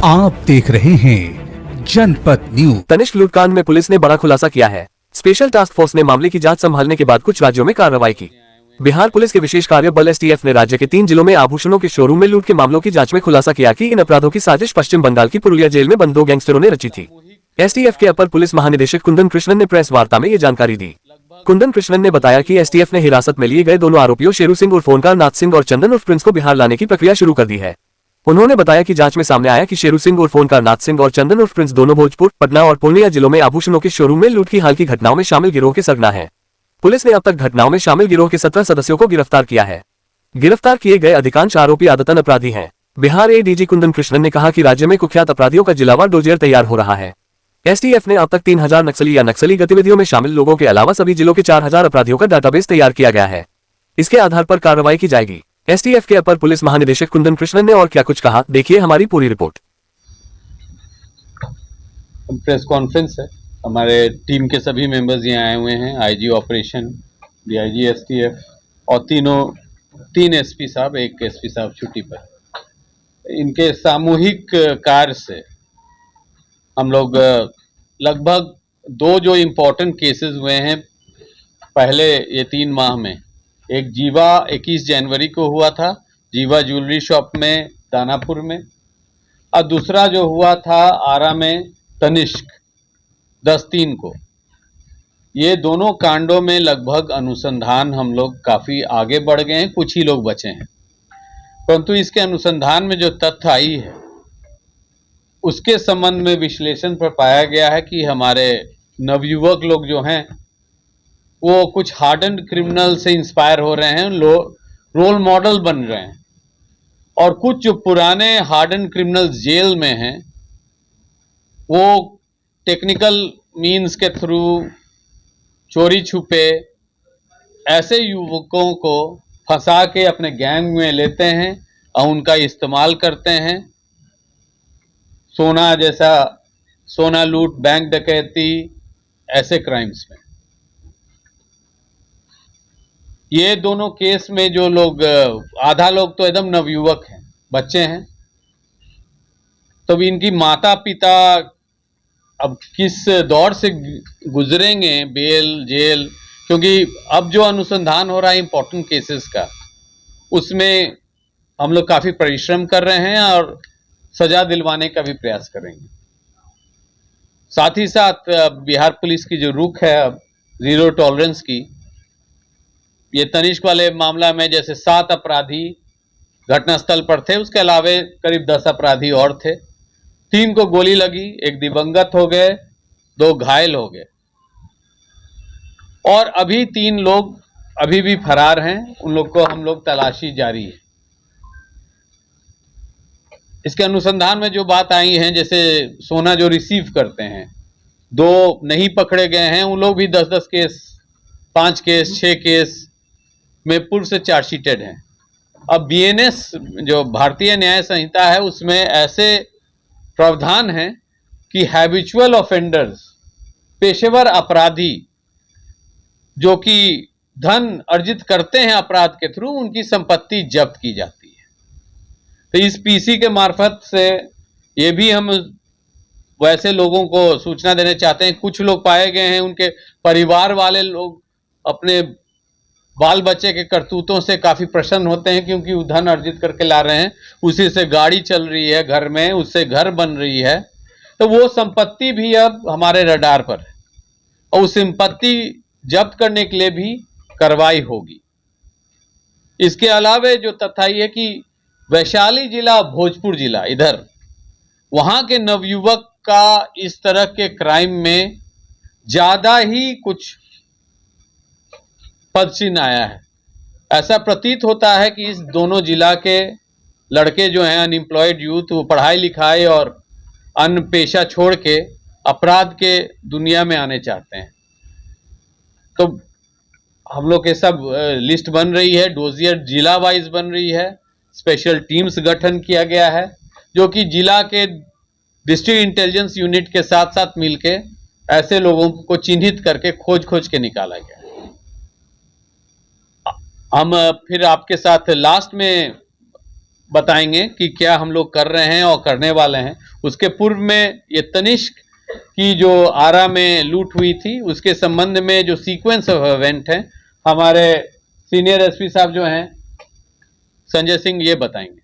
आप देख रहे हैं जनपद न्यूज। तनिष्क लूटकांड में पुलिस ने बड़ा खुलासा किया है। स्पेशल टास्क फोर्स ने मामले की जांच संभालने के बाद कुछ राज्यों में कार्रवाई की। बिहार पुलिस के विशेष कार्य बल एसटीएफ ने राज्य के 3 जिलों में आभूषणों के शोरूम में लूट के मामलों की जांच में खुलासा किया कि इन अपराधों की साजिश पश्चिम बंगाल की पुरुलिया जेल में बंद 2 गैंगस्टरों ने रची थी। एसटीएफ के अपर पुलिस महानिदेशक कुंदन कृष्णन ने प्रेस वार्ता में ये जानकारी दी। कुंदन कृष्णन ने बताया कि एसटीएफ ने हिरासत में लिए गए दोनों आरोपियों शेरू सिंह उर्फ ओंकार नाथ सिंह और चंदन उर्फ प्रिंस को बिहार लाने की प्रक्रिया शुरू कर दी है। उन्होंने बताया कि जांच में सामने आया कि शेरू सिंह उर्फ ओंकार नाथ सिंह और चंदन उर्फ प्रिंस दोनों भोजपुर, पटना और पूर्णिया जिलों में आभूषणों के शोरूम में लूट की हाल की घटनाओं में शामिल गिरोह के सरगना हैं। पुलिस ने अब तक घटनाओं में शामिल गिरोह के 17 सदस्यों को गिरफ्तार किया है। गिरफ्तार किए गए अधिकांश आरोपी आदतन अपराधी हैं। बिहार एडीजी कुंदन कृष्णन ने कहा कि राज्य में कुख्यात अपराधियों का जिलावार डोजियर तैयार हो रहा है। एसटीएफ ने अब तक 3000 नक्सली या नक्सली गतिविधियों में शामिल लोगों के अलावा सभी जिलों के 4000 अपराधियों का डाटाबेस तैयार किया गया है। इसके आधार पर कार्रवाई की जाएगी। एसटीएफ के अपर पुलिस महानिदेशक कुंदन कृष्णन ने और क्या कुछ कहा, देखिए हमारी पूरी रिपोर्ट। प्रेस कॉन्फ्रेंस है, हमारे टीम के सभी मेंबर्स यहाँ आए हुए हैं। आईजी ऑपरेशन, डीआईजी एसटीएफ और तीन एसपी साहब, एक एसपी साहब छुट्टी पर। इनके सामूहिक कार्य से हम लोग लगभग 2 जो इम्पोर्टेंट केसेस हुए हैं पहले ये 3 माह में। एक जीवा 21 जनवरी को हुआ था, जीवा ज्वेलरी शॉप में दानापुर में, और दूसरा जो हुआ था आरा में तनिष्क 10/3 को। ये दोनों कांडों में लगभग अनुसंधान हम लोग काफ़ी आगे बढ़ गए हैं, कुछ ही लोग बचे हैं। परंतु इसके अनुसंधान में जो तथ्य आई है उसके संबंध में विश्लेषण पर पाया गया है कि हमारे नवयुवक लोग जो हैं वो कुछ हार्डन्ड क्रिमिनल से इंस्पायर हो रहे हैं, रोल मॉडल बन रहे हैं। और कुछ जो पुराने हार्डन्ड क्रिमिनल जेल में हैं वो टेक्निकल मीन्स के थ्रू चोरी छुपे ऐसे युवकों को फंसा के अपने गैंग में लेते हैं और उनका इस्तेमाल करते हैं। सोना लूट, बैंक डकैती, ऐसे क्राइम्स में। ये दोनों केस में जो लोग, आधा लोग तो एकदम नवयुवक हैं, बच्चे हैं। तो इनकी माता पिता अब किस दौर से गुजरेंगे, बेल जेल, क्योंकि अब जो अनुसंधान हो रहा है इम्पोर्टेंट केसेस का, उसमें हम लोग काफ़ी परिश्रम कर रहे हैं और सजा दिलवाने का भी प्रयास करेंगे। साथ ही साथ बिहार पुलिस की जो रुख है अब जीरो टॉलरेंस की, ये तनिष्क वाले मामला में जैसे 7 अपराधी घटनास्थल पर थे, उसके अलावा करीब 10 अपराधी और थे। 3 को गोली लगी, 1 दिवंगत हो गए, 2 घायल हो गए और अभी 3 लोग अभी भी फरार हैं। उन लोग को हम लोग तलाशी जारी है। इसके अनुसंधान में जो बात आई है, जैसे सोना जो रिसीव करते हैं, 2 नहीं पकड़े गए हैं, उन लोग भी 10-10 केस, 5 केस, 6 केस में पूर्व से चार्जशीटेड हैं। अब बीएनएस जो भारतीय न्याय संहिता है उसमें ऐसे प्रावधान हैं कि हैबिचुअल ऑफेंडर्स, पेशेवर अपराधी जो कि धन अर्जित करते हैं अपराध के थ्रू, उनकी संपत्ति जब्त की जाती है। तो इस पीसी के मार्फत से ये भी हम वैसे लोगों को सूचना देना चाहते हैं। कुछ लोग पाए गए हैं, उनके परिवार वाले लोग अपने बाल बच्चे के करतूतों से काफ़ी प्रसन्न होते हैं, क्योंकि वो धन अर्जित करके ला रहे हैं, उसी से गाड़ी चल रही है घर में, उससे घर बन रही है। तो वो संपत्ति भी अब हमारे रडार पर है और उस संपत्ति जब्त करने के लिए भी कार्रवाई होगी। इसके अलावा जो तथ्य है कि वैशाली जिला, भोजपुर जिला, इधर वहाँ के नवयुवक का इस तरह के क्राइम में ज़्यादा ही कुछ पदचिन्ह आया है। ऐसा प्रतीत होता है कि इस दोनों जिला के लड़के जो हैं, अनएम्प्लॉयड यूथ, वो पढ़ाई लिखाई और अन्य पेशा छोड़ के अपराध के दुनिया में आने चाहते हैं। तो हम लोग के सब लिस्ट बन रही है, डोजियर जिला वाइज बन रही है, स्पेशल टीम्स गठन किया गया है जो कि जिला के डिस्ट्रिक्ट इंटेलिजेंस यूनिट के साथ साथ मिलके ऐसे लोगों को चिन्हित करके खोज के निकाला गया। हम फिर आपके साथ लास्ट में बताएंगे कि क्या हम लोग कर रहे हैं और करने वाले हैं। उसके पूर्व में ये तनिष्क की जो आरा में लूट हुई थी उसके संबंध में जो सीक्वेंस ऑफ इवेंट है, हमारे सीनियर एसपी साहब जो हैं संजय सिंह ये बताएंगे।